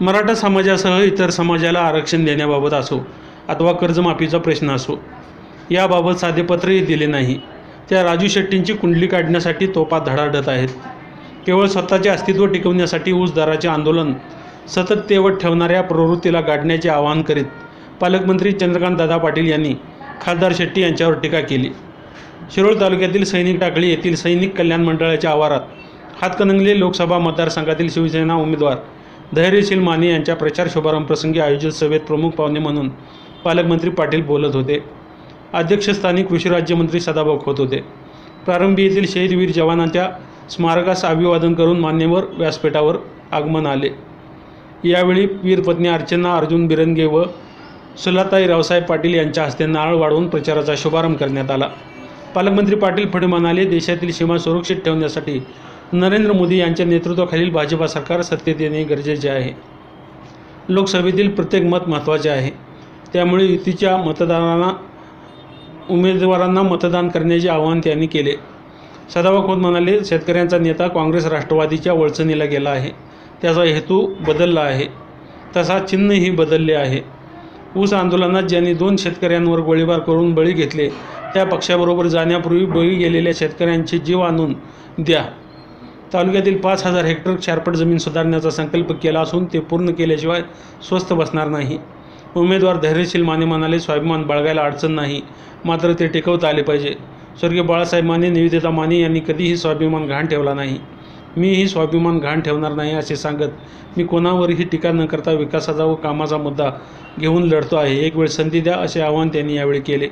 मराठा समाजासह इतर समाजाला आरक्षण देण्याबाबत असो अथवा कर्जमाफीचा प्रश्न असो, याबाबत साधे पत्रही दिले नाही. त्या राजू शेट्टींची कुंडली काढण्यासाठी तोफा धडाडत आहेत. केवळ स्वतःचे अस्तित्व टिकवण्यासाठी ऊस दराचे आंदोलन सतत तेवत ठेवणाऱ्या प्रवृत्तीला गाडण्याचे आवाहन करीत पालकमंत्री चंद्रकांत दादा पाटील यांनी खासदार शेट्टी यांच्यावर टीका केली. शिरोळ तालुक्यातील सैनिक टाकळी येथील सैनिक कल्याण मंडळाच्या आवारात हातकणंगले लोकसभा मतदारसंघातील शिवसेना उमेदवार धैर्यशील माने यांच्या प्रचार शुभारंभ प्रसंगी आयोजित सभेत प्रमुख पाहुणे म्हणून पालकमंत्री पाटील बोलत होते. अध्यक्षस्थानी कृषी राज्यमंत्री सदाभाऊ खोत होते. प्रारंभी येथील शहीदवीर जवानांच्या स्मारकास अभिवादन करून मान्यवर व्यासपीठावर आगमन आले. यावेळी वीरपत्नी अर्चना अर्जुन बिरंगे व सुलाताई रावसाहेब पाटील यांच्या हस्ते नारळ वाढवून प्रचाराचा शुभारंभ करण्यात आला. पालकमंत्री पाटील पुढे म्हणाले, देशातील सीमा सुरक्षित ठेवण्यासाठी नरेंद्र मोदी यांच्या नेतृत्वाखालील भाजपा सरकार सत्तेत येणे गरजेचे आहे. लोकसभेतील प्रत्येक मत महत्त्वाचे आहे. त्यामुळे युतीच्या उमेदवारांना मतदान करण्याचे आवाहन त्यांनी केले. सदाभाऊ खोत म्हणाले, शेतकऱ्यांचा नेता काँग्रेस राष्ट्रवादीच्या वळचणीला गेला आहे. त्याचा हेतू बदलला आहे, तसा चिन्हही बदलले आहे. ऊस आंदोलनात ज्यांनी 2 शेतकऱ्यांवर गोळीबार करून बळी घेतले, त्या पक्षाबरोबर जाण्यापूर्वी बळी गेलेल्या शेतकऱ्यांचे जीव आणून द्या. तालुक्यातील 5,000 हेक्टर क्षारपट जमीन सुधारण्याचा संकल्प केला असून ते पूर्ण केल्याशिवाय स्वस्थ बसणार नाही. उमेदवार धैर्यशील माने म्हणाले, स्वाभिमान बाळगायला अडचण नाही, मात्र ते टिकवता आले पाहिजे. स्वर्गीय बाळासाहेब माने, निवेदिता माने यांनी कधीही स्वाभिमान गहाण ठेवला नाही. मीही स्वाभिमान गहाण ठेवणार नाही असे सांगत मी कोणावरही टीका न करता विकासाचा व कामाचा मुद्दा घेऊन लढतो आहे. एक वेळ संधी द्या, असे आवाहन त्यांनी यावेळी केले.